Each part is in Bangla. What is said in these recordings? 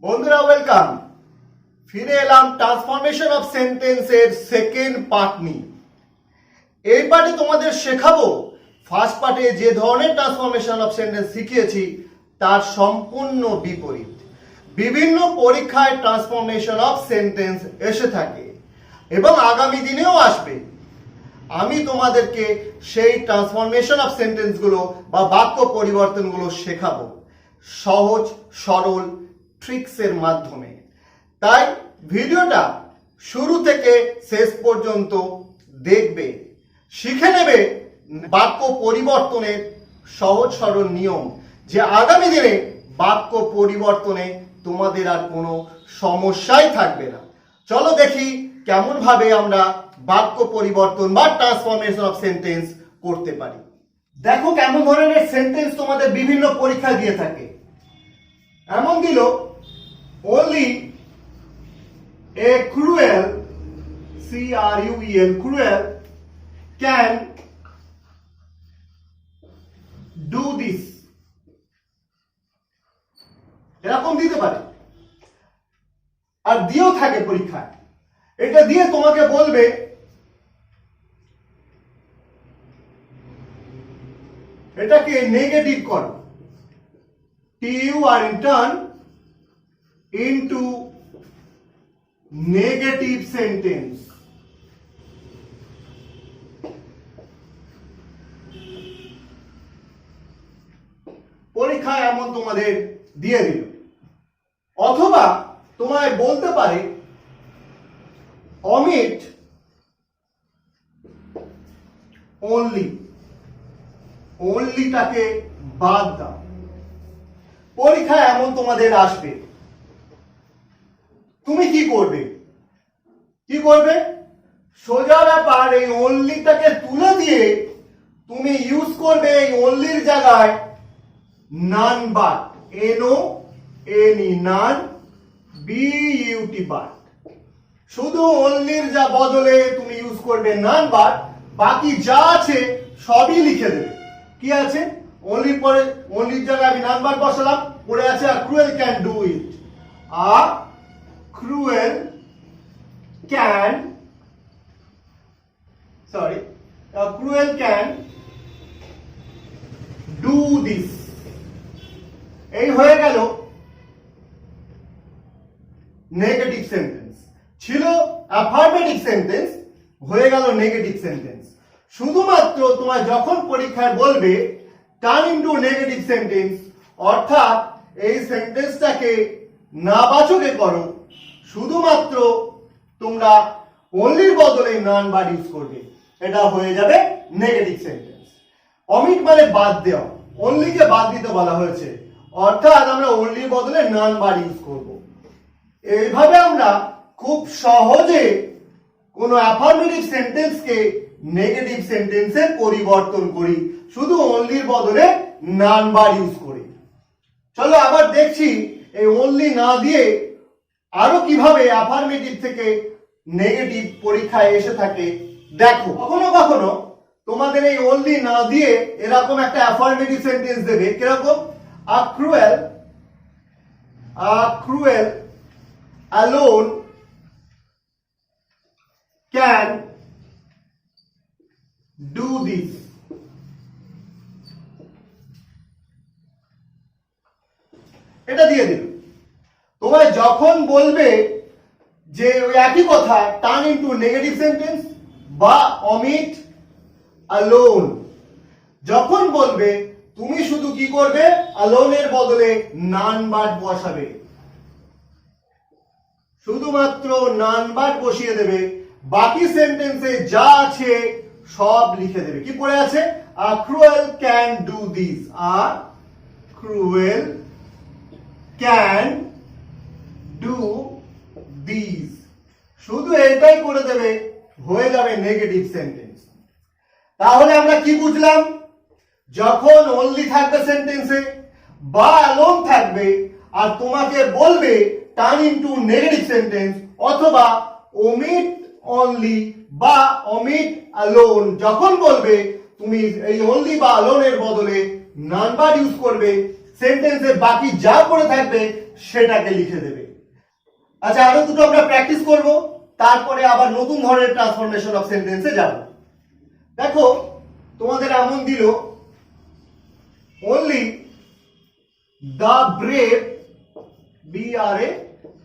বন্ধুরা ওয়েলকাম, ফিরে এলাম ট্রান্সফরমেশন অফ সেন্টেন্সের সেকেন্ড পার্ট নিয়ে। এই পার্টে তোমাদের শেখাবো ফার্স্ট পার্টে যে ধরনের ট্রান্সফরমেশন অফ সেন্টেন্স শিখিয়েছি তার সম্পূর্ণ বিপরীত। বিভিন্ন পরীক্ষায় ট্রান্সফরমেশন অফ সেন্টেন্স এসে থাকে এবং আগামী দিনেও আসবে। আমি তোমাদেরকে সেই ট্রান্সফরমেশন অফ সেন্টেন্সগুলো বা বাক্য পরিবর্তনগুলো শেখাবো সহজ সরল ট্রিক্সের মাধ্যমে। তাই ভিডিওটা শুরু থেকে শেষ পর্যন্ত দেখবে, শিখে নেবে বাক্য পরিবর্তনের সহজ সরল নিয়ম, যে আগামী দিনে বাক্য পরিবর্তনে তোমাদের আর কোনো সমস্যাই থাকবে না। চলো দেখি কেমন ভাবে আমরা বাক্য পরিবর্তন বা ট্রান্সফরমেশন অফ সেন্টেন্স করতে পারি। দেখো কেমন ধরনের সেন্টেন্স তোমাদের বিভিন্ন পরীক্ষা দিয়ে থাকে। এমন দিল, only a cruel cruel cruel can do this, এরকম দিতে পারে। আর দিয়েও থাকে পরীক্ষায়। এটা দিয়ে তোমাকে বলবে এটাকে নেগেটিভ করো, you are in turn into negative sentence। পরীক্ষায় এমন তোমাদের দিয়ে দিল। অথবা তোমায় বলতে পারে omit only, onlyটাকে বাদ দাও। পরীক্ষায় এমন তোমাদের আসবে, তুমি কি করবে? সোজা ব্যাপার, এই অনলিটাকে তুলে দিয়ে তুমি ইউজ করবে এই অনলির জায়গায় none but, NONE, none BUT but. শুধু অনলির যা বদলে তুমি ইউজ করবে নান বাট, বাকি যা আছে সবই লিখে দেবে। কি আছে? অনলির পরে অনলির জায়গায় আমি নান বাট বসালাম, পড়ে আছে a cruel can do it. A cruel can do this. এই হয়ে গেল নেগেটিভ সেন্টেন্স। ছিল অ্যাফার্মেটিভ সেন্টেন্স, হয়ে গেল নেগেটিভ সেন্টেন্স। শুধুমাত্র তোমার যখন পরীক্ষায় বলবে টার্ন ইনটু নেগেটিভ সেন্টেন্স, অর্থাৎ এই সেন্টেন্সটাকে নাবাচকে করো, শুধুমাত্র তোমরা অনলির বদলে নান বাট ইউজ করবে, এটা হয়ে যাবে নেগেটিভ সেন্টেন্স। অমিট মানে বাদ দেওয়া, অনলিকে বাদ দিতে বলা হয়েছে, অর্থাৎ আমরা অনলির বদলে নান বাট ইউজ করব। এইভাবে আমরা খুব সহজে কোনো অ্যাফার্মেটিভ সেন্টেন্সকে নেগেটিভ সেন্টেন্সে পরিবর্তন করি, শুধু অনলির বদলে নান বাট ইউজ করি। চলো আবার দেখছি এই অনলি না দিয়ে আরো কিভাবে অ্যাফার্মেটিভ থেকে নেগেটিভ পরীক্ষায় এসে থাকে। দেখো কখনো কখনো তোমাদের এই অনলি না দিয়ে এরকম একটা অ্যাফার্মেটিভ সেন্টেন্স দেবে, কিরকম? আ cruel alone can do this। এটা দিয়ে দিল। তোমায় যখন বলবে যে ওই একই কথা টার্ন ইনটু নেগেটিভ সেন্টেন্স বা অমিট alone, যখন বলবে তুমি শুধু কি করবে? alone-এর বদলে নান বাট বসাবে, শুধুমাত্র নান বাট বসিয়ে দেবে, বাকি সেন্টেন্সে যা আছে সব লিখে দেবে। কি পড়ে আছে? A cruel can do this, a cruel can do this, শুধু এটাই করে দেবে, হয়ে যাবে নেগেটিভ সেন্টেন্স। তাহলে আমরা কি বুঝলাম? যখন অনলি থাকবে সেন্টেন্সে বা অ্যালোন থাকবে আর তোমাকে বলবে টার্ন ইনটু নেগেটিভ সেন্টেন্স, অথবা omit only বা omit alone, যখন বলবে তুমি এই only বা alone এর বদলে নান বাট ইউজ করবে, সেন্টেন্সে বাকি যা পড়ে থাকবে সেটাকে লিখে দেবে। আচ্ছা, আরো দুটো আমরা প্র্যাকটিস করব, তারপরে আবার নতুন ধরনের ট্রান্সফরমেশন অফ সেন্টেন্সে যাব। দেখো, তোমাদের এমন দিল, only the brave, B-R-A-V-E,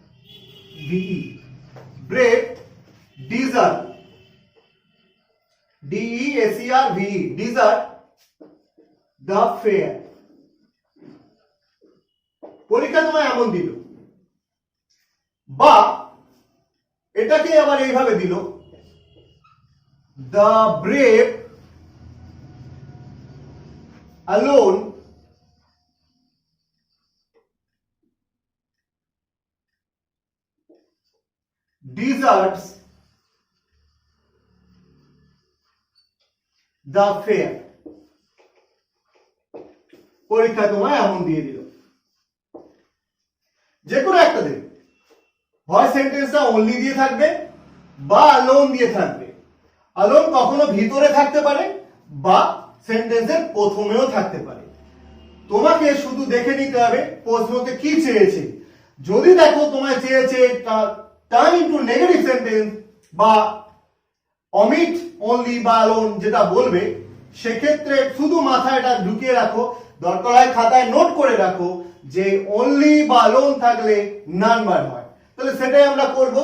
brave desert, D-E-S-E-R-V-E, desert the fair। পরীক্ষা তোমায় এমন দিল, বা এটাকে আবার এইভাবে দিল, the brave alone deserts the fair। পরীক্ষা তোমায় এমন দিয়ে দিল, যে কোনো একটা দেবে, হয় সেন্টেন্সটা অনলি দিয়ে থাকবে বা অ্যালোন দিয়ে থাকবে। অ্যালোন কখনো ভিতরে থাকতে পারে বা সেন্টেন্সের প্রথমেও থাকতে পারে। তোমাকে শুধু দেখে নিতে হবে প্রশ্নতে কি চেয়েছে। যদি দেখো তোমায় চেয়েছে টার্ন ইনটু নেগেটিভ সেন্টেন্স বা অমিট অনলি বা অ্যালোন যেটা বলবে, সেক্ষেত্রে শুধু মাথায় এটা ঢুকিয়ে রাখো, দরকার হয় খাতায় নোট করে রাখো যে অনলি বা অ্যালোন থাকলে নাম্বার হয়। তাহলে সেটাই আমরা করব,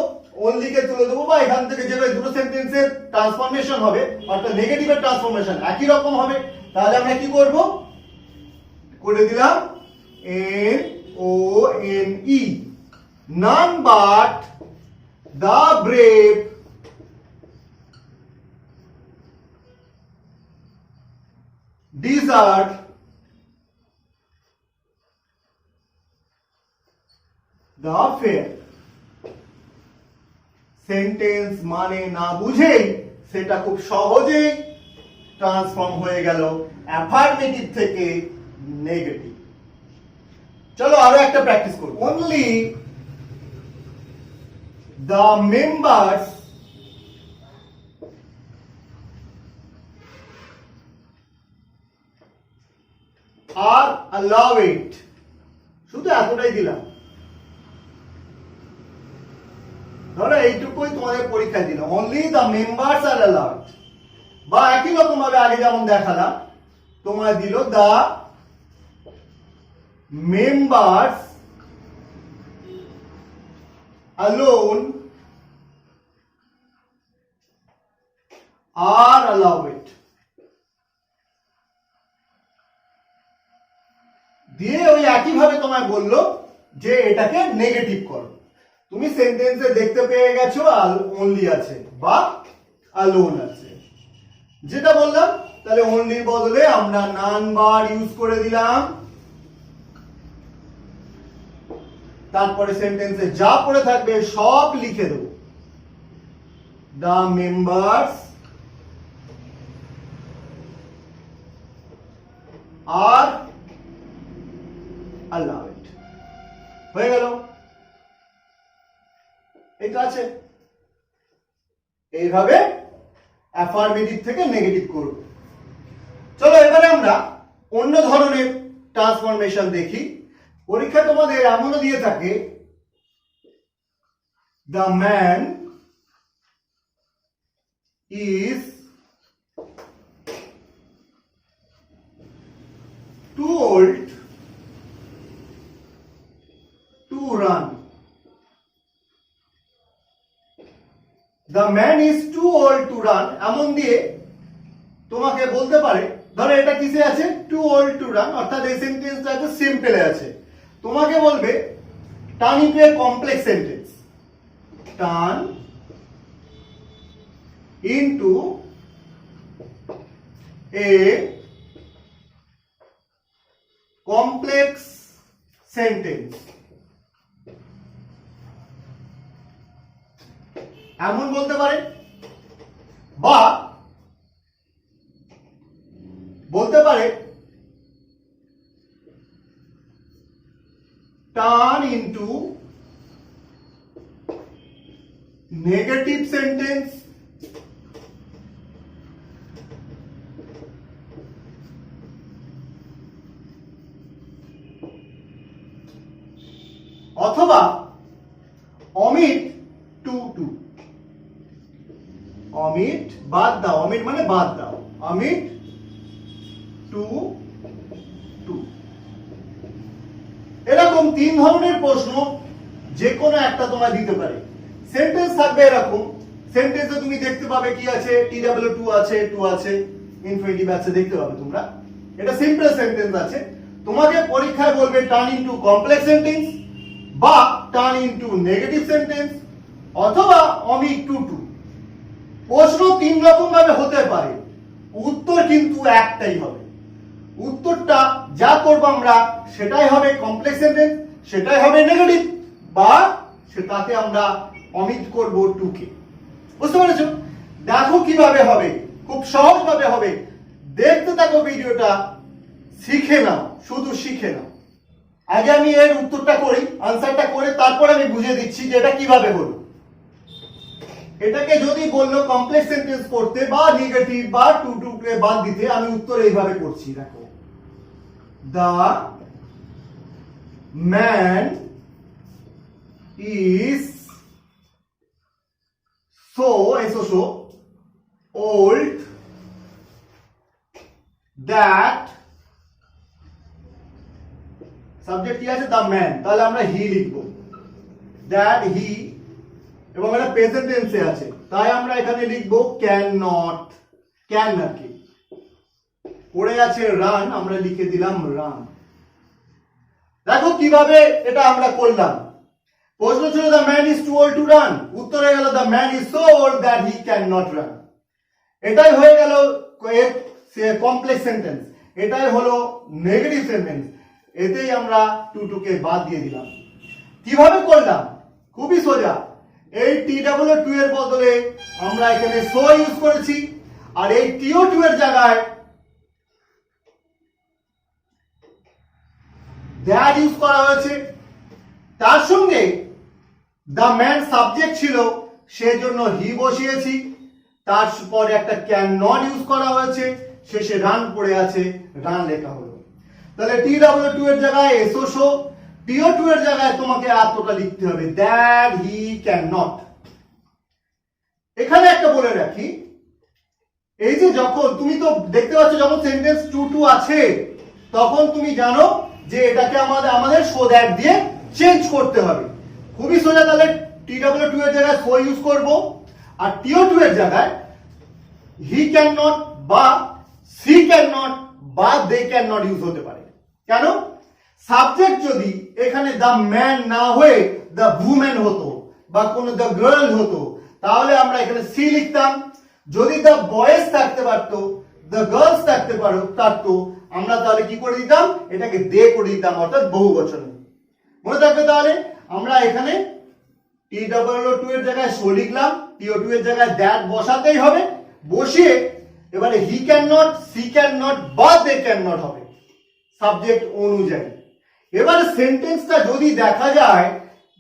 অনলি কে তুলে দেবো, বা এখান থেকে যেটা দুটো সেন্টেন্সের ট্রান্সফরমেশন হবে অর্থাৎ নেগেটিভের ট্রান্সফরমেশন একই রকম হবে। তাহলে আমরা কি করব, করে দিলাম N-O-N-E, none but the brave desert the fair। Sentence মানে না বুঝেই সেটা খুব সহজেই ট্রান্সফর্ম হয়ে গেল অ্যাফার্মেটিভ থেকে নেগেটিভ। চলো আরো একটা প্র্যাকটিস করব। Only the members are allowed, শুধু এতটাই দিলাম, ধরো এইটুকুই তোমাদের পরীক্ষায় দিলাম, only the members are allowed, বা একই রকম ভাবে আগে যেমন দেখালাম তোমায় দিল the members alone are allowed, দিয়ে ওই একই ভাবে তোমায় বললো যে এটাকে নেগেটিভ করো। তুমি সেন্টেন্সে দেখতে পেয়ে গেছো অনলি আছে বা অ্যালোন আছে, যেটা বললাম। তাহলে অনলির বদলে আমরা নান বার ইউজ করে দিলাম, তারপরে সেন্টেন্সে যা পড়ে থাকবে সব লিখে দেবো, দ্য মেম্বার্স আর allowed, হয়ে গেল। এটা আছে, এইভাবে অ্যাফার্মেটিভ থেকে নেগেটিভ করব। চলো এবারে আমরা অন্য ধরনের ট্রান্সফরমেশন দেখি। পরীক্ষা তোমাদের এমনও দিয়ে থাকে, the man is too old to run. The man is too old to run এমন দিয়ে তোমাকে বলতে পারে, ধরো এটা কিসে আছে, টু ওল্ড টু রান, অর্থাৎ এই সেন্টেন্সটা আছে সিম্পলে আছে। তোমাকে বলবে turn into a complex sentence, turn into a complex sentence. এমন বলতে পারে, বা বলতে পারে turn into negative sentence. Omit too too, omit বাদ দাও, অমিট মানে বাদ দাও, অমিট টু টু। এরকম 3 ধরনের প্রশ্ন যে কোনো একটা তোমায় দিতে পারে। সেন্টেন্স থাকবে এরকম, সেন্টেন্সে তুমি দেখতে পাবে কি আছে, TW2 আছে, 2 আছে, ইনফিনিটিভ আছে, দেখতে পাবে তোমরা। এটা সিম্পল সেন্টেন্স আছে। তোমাকে পরীক্ষায় বলবে টার্ন ইনটু কমপ্লেক্স সেন্টেন্স বা টার্ন ইনটু নেগেটিভ সেন্টেন্স অথবা অমিট টু টু। প্রশ্ন 3 রকম ভাবে হতে পারে, উত্তর কিন্তু একটাই হবে। উত্তরটা যা করব আমরা সেটাই হবে কমপ্লেক্স সেন্টেন্স, সেটাই হবে নেগেটিভ, বা সেটাতে আমরা অমিট করব টু কে। বুঝতে পেরেছো? দেখো কিভাবে হবে, খুব সহজ ভাবে হবে। দেখতে থাকো ভিডিওটা, শিখে নাও, শুধু শিখে নাও। আগে আমি এর উত্তরটা করি, আনসারটা করে তারপর আমি বুঝিয়ে দিচ্ছি যে এটা কিভাবে হলো। এটাকে যদি বললো কমপ্লেক্স সেন্টেন্স করতে বা নেগেটিভ বা টু টু কে বাদ দিতে, আমি উত্তর এইভাবে করছি। দেখো, the man is so old that subject কি আছে, দ্য ম্যান, তাহলে আমরা হি লিখবো, দ্যাট হি, এবং এটা প্রেজেন্ট টেন্সে আছে তাই আমরা এখানে লিখবো ক্যান নট, ক্যান আর কি, পড়ে আছে রান, আমরা লিখে দিলাম রান। দেখো কিভাবে এটা আমরা করলাম। প্রশ্ন ছিল the man is too old to run, উত্তর হয়ে গেল the man is so old that he cannot run. এটাই হয়ে গেল কমপ্লেক্স সেন্টেন্স, এটাই হলো নেগেটিভ সেন্টেন্স। এতেই আমরা টু টু কে বাদ দিয়ে দিলাম। কিভাবে করলাম? খুবই সোজা। এই TW2 এর বদলে আমরা এখানে সো ইউজ করেছি, আর এই TO2 এর জায়গায় দ্যাট ইউজ করা হয়েছে। তার সঙ্গে দ্য ম্যান সাবজেক্ট ছিল, সেজন্য হি বসিয়েছি। তারপরে একটা ক্যান নট ইউজ করা হয়েছে, শেষে রান পড়ে আছে, রান লেখা হলো। তাহলে TW2 এর জায়গায় এসো শো, TO2 এর জায়গায় তোমাকে এতটা লিখতে হবে, দ্যাট হি ক্যান নট। এখানে একটা বলে রাখি, এই যে যখন তুমি তো দেখতে পাচ্ছ যখন সেন্টেন্স টু টু আছে তখন তুমি জানো যে এটাকে আমাদের সো দ্যাট দিয়ে চেঞ্জ করতে হবে। খুবই সোজা। তাহলে TW2 এর জায়গায় সো ইউজ করব, আর TO2 এর জায়গায় হি ক্যান নট বা সি ক্যান নট বা দে ক্যান নট ইউজ হতে পারে। কেন? সাবজেক্ট যদি এখানে দ্য ম্যান না হয়ে দ্য উম্যান হতো বা কোনো দ্য গার্ল হতো, তাহলে আমরা এখানে সি লিখতাম। যদি দ্য বয়েজ থাকতে পারতো, দ্য গার্লস থাকতে পারতো, আমরা তাহলে কি করে দিতাম, এটাকে দে করে দিতাম, অর্থাৎ বহু বচনে। মনে থাকবে? তাহলে আমরা এখানে TW2 এর জায়গায় সো লিখলাম, TO2 এর জায়গায় দ্যাট বসাতেই হবে, বসিয়ে এবারে he cannot, she cannot বা দে ক্যান নট হবে সাবজেক্ট অনুযায়ী। এবারে সেন্টেন্সটা যদি দেখা যায়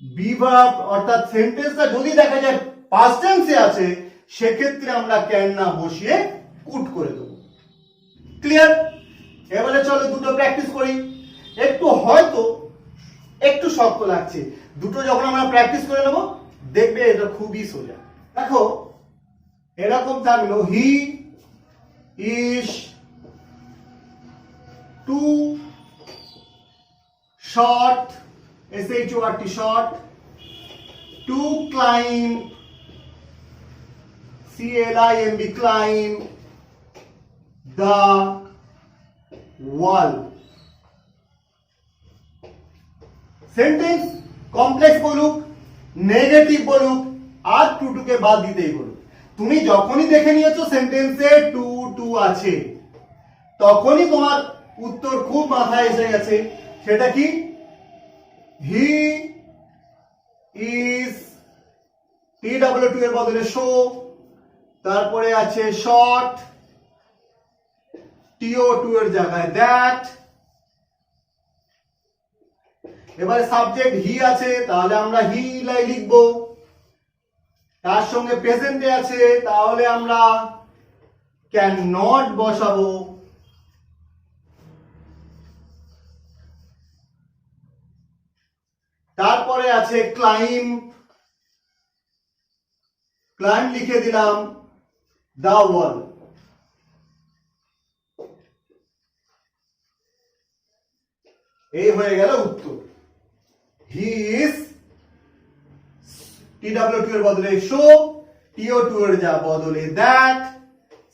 বিভার্ব, অর্থাৎ সেন্টেন্সটা যদি দেখা যায় পাস্ট টেন্সে আছে, সেক্ষেত্রে আমরা ক্যান না বসিয়ে কুড করে দেবো। ক্লিয়ার? এবারে চলো দুটো প্র্যাকটিস করি। একটু হয়তো একটু শক্ত লাগছে, দুটো যখন আমরা প্র্যাকটিস করে নেব দেখবে এটা খুবই সোজা। দেখো এরকম থাকলো, he is too short, SHORT, short, to climb, CLIMB, climb the wall. Sentence complex বলুক, নেগেটিভ বলুক, আর টু টু কে বাদ দিতেই বলুক, তুমি যখনই দেখে নিয়েছো সেন্টেন্সে টু টু আছে তখনই তোমার উত্তর খুব মাথায় এসে গেছে। সেটা কি? হি ইজ, TW2 এর বদলে শো, তারপরে আছে শর্ট, TO2 এর জায়গায় দ্যাট। এবারে সাবজেক্ট হি আছে, তাহলে আমরা হি লিখবো। তার সঙ্গে প্রেজেন্টে আছে, তাহলে আমরা ক্যান নট বসাবো। তারপরে আছে ক্লাইম, ক্লাইম্ব লিখে দিলাম দ্য ওয়াল। এই হয়ে গেল উত্তর। হি ইজ TW2 এর বদলে শো, TO2 এর যা বদলে দ্যাট,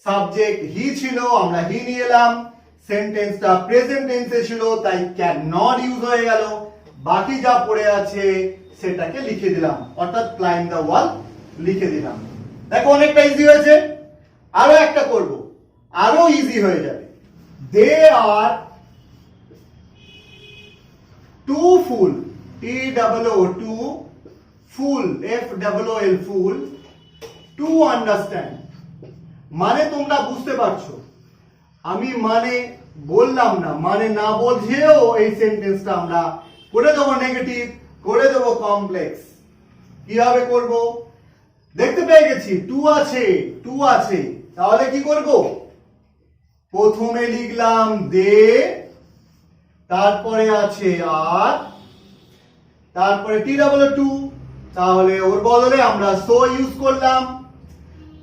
সাবজেক্ট হি ছিল আমরা হি নিয়ে এলাম, সেন্টেন্সটা প্রেজেন্ট টেন্সে ছিল তাই ক্যান নট ইউজ হয়ে গেল, বাকি যা পড়ে আছে সেটাকে লিখে দিলাম অর্থাৎ ক্লাইম্ব দ্য ওয়াল লিখে দিলাম। দেখো অনেকটা ইজি হয়েছে। আরো একটা করব, আরো ইজি হয়ে যাবে। They are too fool, TOO fool, FOOL fool, to understand. মানে তোমরা বুঝতে পারছো, আমি মানে বললাম না, মানে না বোঝেও এই সেন্টেন্সটা আমরা করে দেবো নেগেটিভ, করে দেবো কমপ্লেক্স। কিভাবে করব? দেখতে পেয়ে গেছি টু আছে, টু আছে, তাহলে কি করব? প্রথমে লিখলাম দে, তারপরে আছে আর, তারপরে TOO, তাহলে ওর বদলে আমরা সো ইউজ করলাম,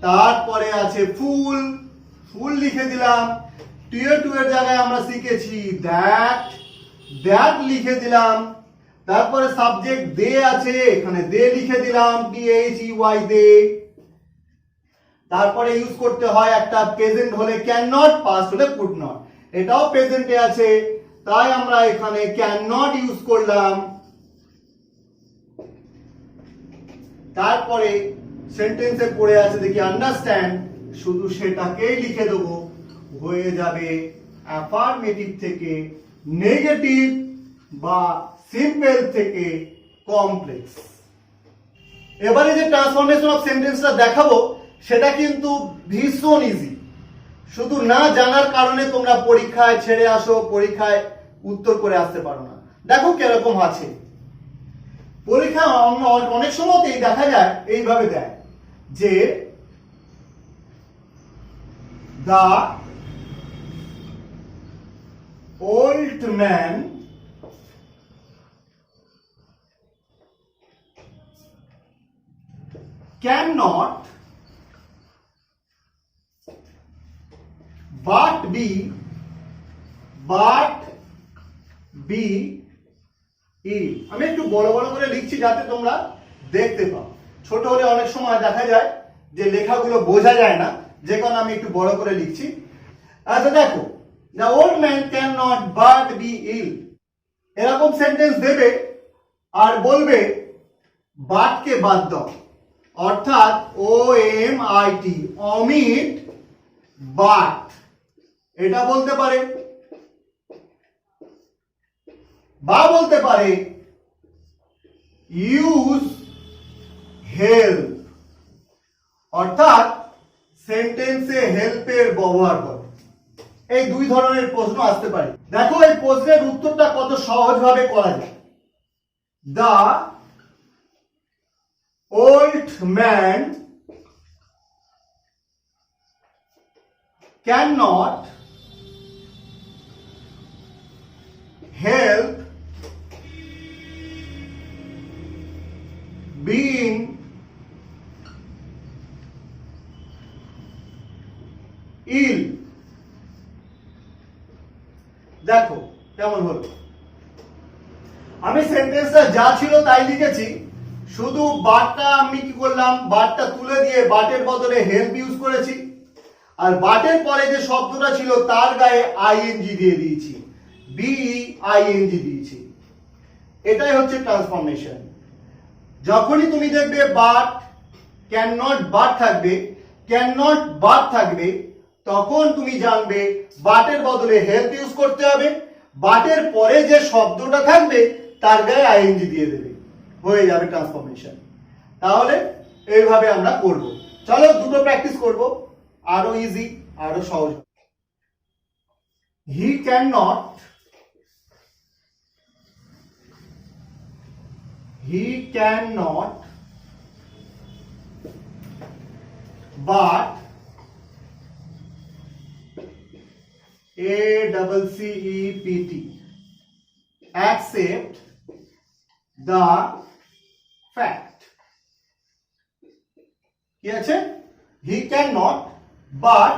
তারপরে আছে ফুল, ফুল লিখে দিলাম, TO2 এর জায়গায় আমরা শিখেছি দ্যাট, দ্যাট লিখে দিলাম, তারপরে সাবজেক্ট দে আছে, এখানে দে লিখে দিলাম THEY দে, তারপরে ইউজ করতে হয় একটা প্রেজেন্ট হলে ক্যান নট, পাস্ট হলে কুড নট, এটাও প্রেজেন্টে আছে তাই আমরা এখানে ক্যান নট ইউজ করলাম, তারপরে সেন্টেন্সে পড়ে আছে দেখি আন্ডারস্ট্যান্ড, শুধু সেটাকেই লিখে দেবো, হয়ে যাবে অ্যাফার্মেটিভ থেকে নেগেটিভ বা সিম্পল থেকে কমপ্লেক্স। এবারে যে ট্রান্সফরমেশন অফ সেন্টেন্সটা দেখাবো সেটা কিন্তু ভীষণ ইজি, শুধু না জানার কারণে তোমরা পরীক্ষায় ছেড়ে আসো, পরীক্ষায় উত্তর করে আসতে পারো না। দেখো কিরকম আছে পরীক্ষা, অনেক সময়তেই দেখা যায় এইভাবে দেয় যে the old man cannot but be ill। আমি একটু বড় বড় করে লিখছি যাতে তোমরা দেখতে পাও, ছোট হলে অনেক সময় দেখা যায় যে লেখাগুলো বোঝা যায় না, যে কারণে আমি একটু বড় করে লিখছি। আচ্ছা দেখো, the old man cannot but be ill, এরকম সেন্টেন্স দেবে আর বলবে বাট কে বাদ দাও, অর্থাৎ OMIT অমিট বাট, এটা বলতে পারে, বা বলতে পারে ইউজ হেল্প, অর্থাৎ সেন্টেন্সে হেল্পের ব্যবহার করে। এই দুই ধরনের প্রশ্ন আসতে পারে। দেখো এই প্রশ্নের উত্তরটা কত সহজভাবে করা যায়। দা old man cannot help being ill। দেখো কেমন হলো, আমি সেন্টেন্সটা যা ছিল তাই লিখেছি, শুধু বাটটা আমি কি করলাম, বাটটা তুলে দিয়ে বাটের বদলে হেল্প ইউজ করেছি, আর বাটের পরে যে শব্দটা ছিল তার গায়ে আইএনজি দিয়ে দিয়েছি, BEING দিয়েছি। এটাই হচ্ছে ট্রান্সফরমেশন। যখনই তুমি দেখবে বাট ক্যান নট বাট থাকবে, ক্যান নট বাট থাকবে, তখন তুমি জানবে বাটের বদলে হেল্প ইউজ করতে হবে, বাটের পরে যে শব্দটা থাকবে তার গায়ে আইএনজি দিয়ে দেবে, হয়ে যাবে ট্রান্সফরমেশন। তাহলে এইভাবে আমরা করব। চলো দুটো প্র্যাকটিস করব, আরো ইজি আরো সহজ। He can not, he can not but ACCEPT accept the fact। কি আছে? He can not but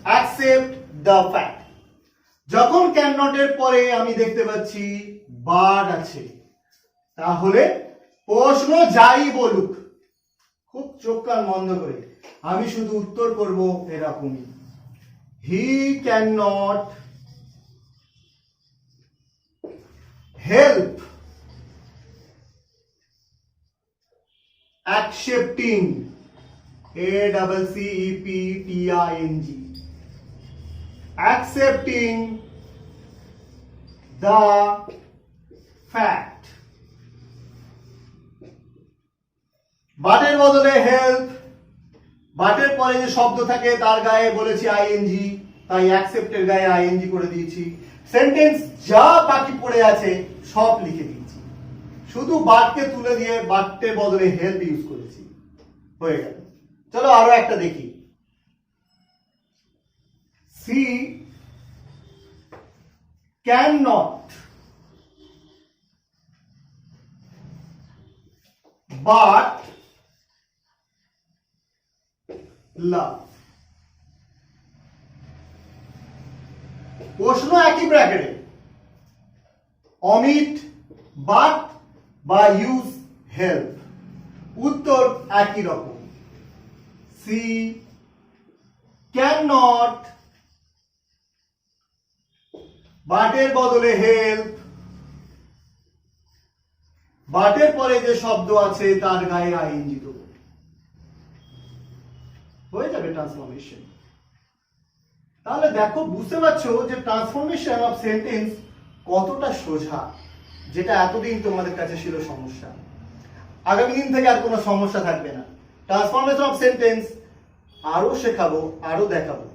accept the fact. যখন ক্যান নট এর পরে আমি দেখতে পাচ্ছি বাট আছে, তাহলে প্রশ্ন যাই বলুক, খুব চোখ কান বন্ধ করে আমি শুধু উত্তর করব এরকমই, he can not help accepting, ACCEPTING, accepting the fact। বাটের বদলে হেল্প, বাটের পরে যে শব্দ থাকে তার গায়ে বলেছি আইএনজি, তাই অ্যাকসেপ্টের গায়ে আইএনজি করে দিয়েছি। সেন্টেন্স যা বাকি পড়ে আছে সব লিখে দিয়েছি, শুধু বাটকে তুলে দিয়ে বাটের বদলে হেল্প ইউজ করেছি, হয়ে গেল। চলো আরো একটা দেখি। সি ক্যান নট বাট লাভ। প্রশ্ন একই ব্র্যাকেটে, অমিট বাট বা ইউজ হেল্প, উত্তর একই রকম, সি ক্যান নট বাটের বদলে হেল্প, বাটের পরে যে শব্দ আছে তার গায়ে আইএনজি দেবো, হয়ে যাবে ট্রান্সফরমেশন। তাহলে দেখো, বুঝতে পারছো যে ট্রান্সফরমেশন অফ সেন্টেন্স কতটা সোজা, যেটা এতদিন তোমাদের কাছে ছিল সমস্যা। আগামী দিন থেকে আর কোনো সমস্যা থাকবে না। ট্রান্সফরমেশন অফ সেন্টেন্স আরো শেখাবো, আরো দেখাবো।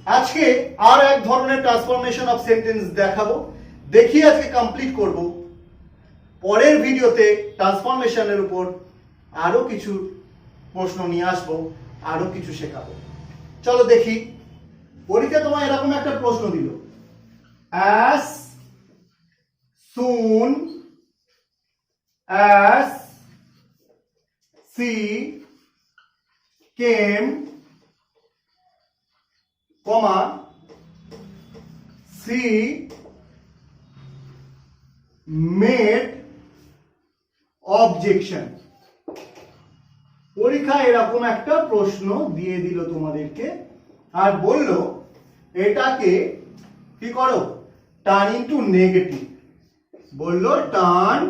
আজকে আর এক ধরনের ট্রান্সফরমেশন অফ সেন্টেন্স দেখাবো, দেখি আজকে কমপ্লিট করব। পরের ভিডিওতে ট্রান্সফরমেশনের উপর আরো কিছু প্রশ্ন নিয়ে আসবো, আরো কিছু শেখাবো। চলো দেখি, পরীক্ষা তোমায় এরকম একটা প্রশ্ন দিল, as soon as she came, comma, she made objection। পরীক্ষা এরকম একটা প্রশ্ন দিয়ে দিল তোমাদেরকে, আর বলল এটাকে কি করো, টার্ন ইনটু নেগেটিভ। বললো টার্ন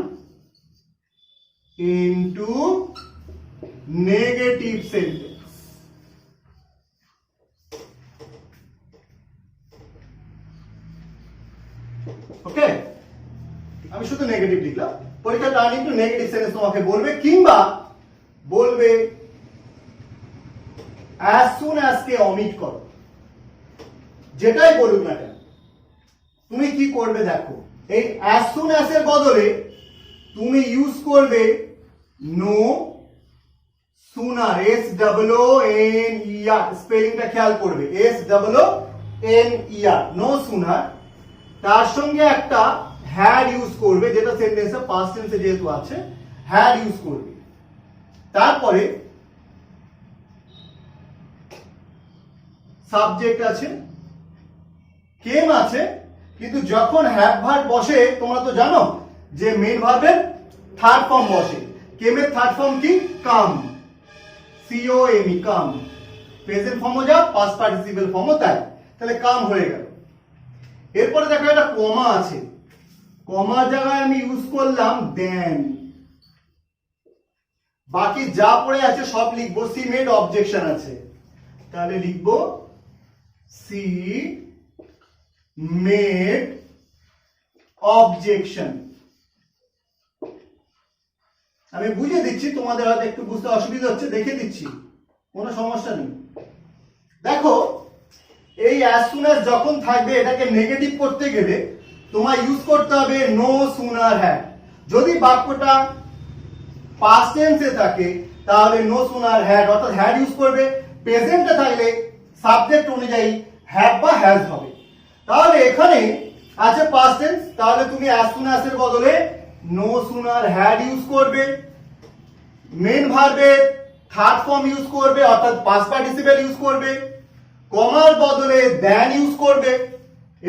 ইনটু নেগেটিভ সেন্টেন্স। ওকে, আমি শুধু নেগেটিভ লিখলাম। পরীক্ষা টার্ন ইনটু নেগেটিভ সেন্টেন্স তোমাকে বলবে, কিংবা বলবে as soon as কে অমিট করো। যেটাই বলুক না কেন, তুমি কি করবে দেখো, এই as soon as এর বদলে তুমি ইউজ করবে নো সুনার, SOONER, স্পেলিংটা খেয়াল করবে, SOONER, নো সুনার। তার সঙ্গে একটা হ্যাড ইউজ করবে, যেটা সেন্টেন্সে পাস্ট টেন্সে যেহেতু আছে হ্যাড ইউজ করবে। তারপরে সাবজেক্ট আছে, কেম আছে, কিন্তু যখন হ্যাভ ভার্ব বসে তোমরা তো জানো যে মেন ভার্বের থার্ড ফর্ম বসে। কেমের থার্ড ফর্ম কি? কাম, COME, কাম। প্রেজেন্ট ফর্মও যা, পাস্ট পার্টিসিপল ফর্মও তাই, তাহলে কাম হয়ে গেল। এরপরে দেখো একটা কমা আছে, কমার জায়গায় আমি ইউজ করলাম দেন। বাকি যা পড়ে আছে সব লিখবো, সি মেড অবজেকশন আছে, তাহলে লিখবো সি মেড অবজেকশন। আমি বুঝিয়ে দিচ্ছি, তোমাদের হয়তো একটু বুঝতে অসুবিধা হচ্ছে, দেখে দিচ্ছি, কোনো সমস্যা নেই। দেখো, এই as soon as যখন থাকবে এটাকে নেগেটিভ করতে গেলে তোমায় ইউজ করতে হবে নো সুনার হ্যাড। যদি বাক্যটা পাস্ট টেন্সে থাকে তাহলে নো সুনার হ্যাড, অর্থাৎ হ্যাড ইউজ করবে। প্রেজেন্টে থাকলে সাবজেক্ট অনুযায়ী হ্যাভ বা হ্যাজ হবে। তাহলে এখানে আছে পাস্ট টেন্স, তাহলে তুমি as soon as এর বদলে নো সুনার হ্যাড ইউজ করবে। মেন ভার্বের থার্ড ফর্ম ইউজ করবে অর্থাৎ পাস্ট পার্টিসিপেল ইউজ করবে, কমার বদলে দেন ইউজ করবে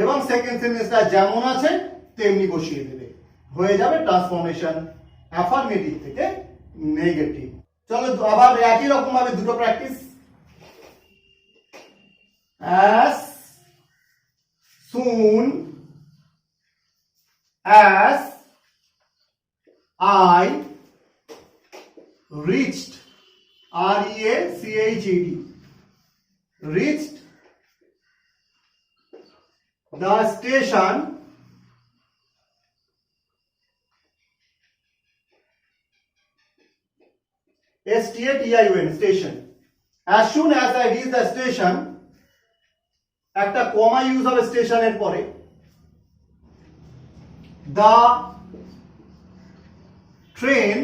এবং সেকেন্ড সেন্টেন্সটা যেমন আছে তেমনি বসিয়ে দেবে, হয়ে যাবে ট্রান্সফরমেশন অ্যাফার্মেটিভ থেকে নেগেটিভ। চলো আবার একই রকম ভাবে দুটো practice. as soon as I reached, R-E-A-C-H-E-D, reached the station, S-T-A-T-I-O-N, station. As soon as I reach the station, একটা কমা ইউজ হবে স্টেশনের পরে। The train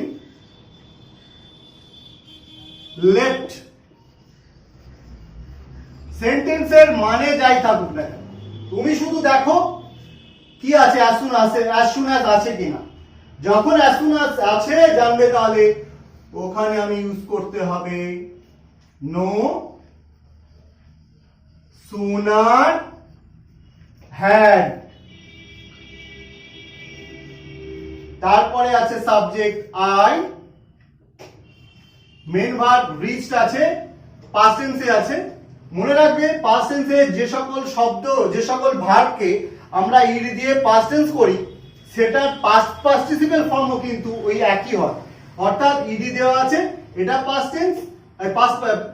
left, সেন্টেন্সের মানে যাই থাকুক না তুমি শুধু দেখো কি আছে as soon as আছে কিনা। যখন as soon as আছে জানবে তাহলে ওখানে আমি ইউজ করতে হবে no sooner had, তারপরে আছে subject I, main verb reached আছে, পাস্ট টেন্সে আছে। মনে রাখবে পাস্ট টেন্সে যে সকল শব্দ যে সকল ভার্বকে আমরা ইড দিয়ে পাস্ট টেন্স করি সেটার পাস্ট পার্টিসিপেল ফর্মও কিন্তু ওই একই হয়। অর্থাৎ ইডি দেওয়া আছে, এটা পাস্ট টেন্স,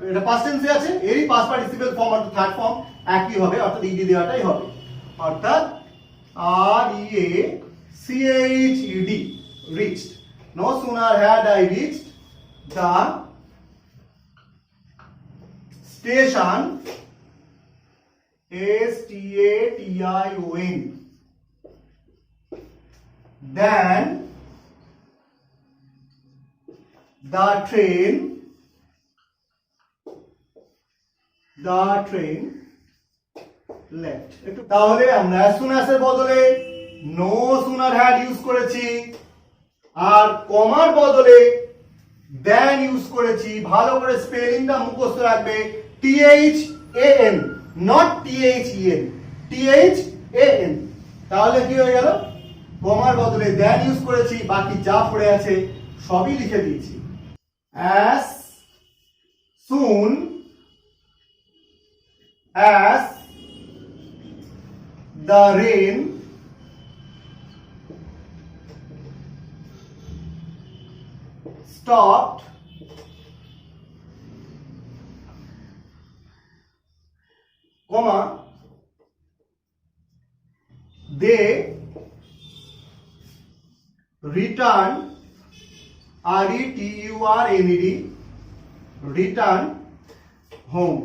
এটা পাস্ট টেন্সে আছে, এরই পাস্ট পার্টিসিপেল ফর্ম আর থার্ড ফর্ম একই হবে, অর্থাৎ ইডি দেওয়াটাই হবে। অর্থাৎ R E A C H E D, reached. No sooner had I reached the station, S-T-A-T-I-O-N, then the train left. একটু তাহলে আমরা as soon as এর বদলে no sooner had ইউজ করেছি আর কমার বদলে than ইউজ করেছি। ভালো করে স্পেলিংটা মুখস্থ রাখবে, THAN, not THEN, THAN। তাহলে কি হয়ে গেল, কমার বদলে than ইউজ করেছি, বাকি যা পড়ে আছে সবই লিখে দিয়েছি। as soon as the rain stopped, comma, they returned, R-E-T-U-R-N-E-D, return home।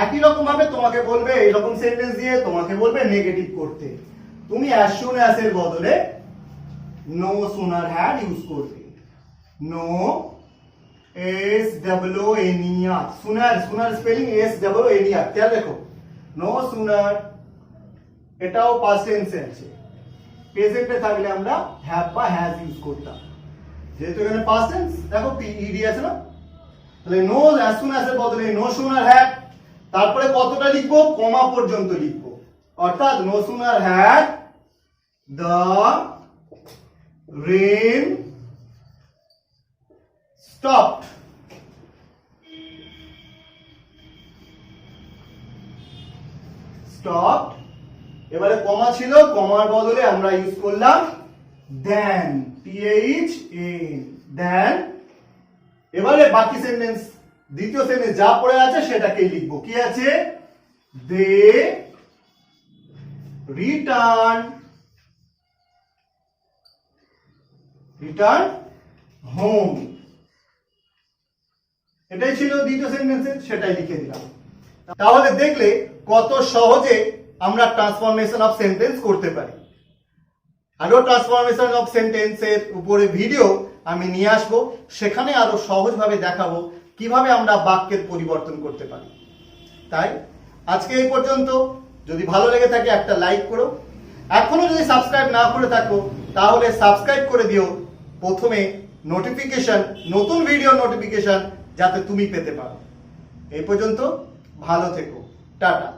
একই রকম ভাবে তোমাকে বলবে এইরকম সেন্টেন্স দিয়ে তোমাকে বলবে নেগেটিভ করতে, তুমি as soon as এর বদলে no sooner had ইউজ করবে। no S-O-O-N-E-R, sooner spelling S-O-O-N-E-R, খেয়াল দেখো। no sooner এটাও পাস্ট টেন্সে আছে, প্রেজেন্টে থাকলে আমরা হ্যাভ বা হ্যাজ ইউজ করতাম, যেহেতু এখানে পাস্ট টেন্স দেখো পিইডি আছে না, তাহলে no as soon as এর বদলে no sooner had, তারপরে কতটা লিখবো, কমা পর্যন্ত লিখবো। অর্থাৎ no sooner had the rain stopped, এবারে কমা ছিল, কমার বদলে আমরা ইউজ করলাম than, THAN, than। এবারে বাকি সেন্টেন্স, দ্বিতীয় সেন্টেন্স যা পড়ে আছে সেটাকেই লিখবো। কি আছে, they return home, এটাই ছিল দ্বিতীয় সেন্টেন্সে, সেটাই লিখে দিলাম। তাহলে দেখলে কত সহজে আমরা ট্রান্সফরমেশন অফ সেন্টেন্স করতে পারি। আরো ট্রান্সফরমেশন অফ সেন্টেন্সের উপরে ভিডিও আমি নিয়ে আসবো, সেখানে আরো সহজভাবে দেখাবো কিভাবে আমরা বাক্যের পরিবর্তন করতে পারি। তাই আজকে এই পর্যন্ত। যদি ভালো লেগে থাকে একটা লাইক করো, এখনো যদি সাবস্ক্রাইব না করে থাকো তাহলে সাবস্ক্রাইব করে দিও। প্রথমে নোটিফিকেশন, নতুন ভিডিও নোটিফিকেশন যাতে তুমি পেতে পারো। এই পর্যন্ত ভালো থেকো, টাটা।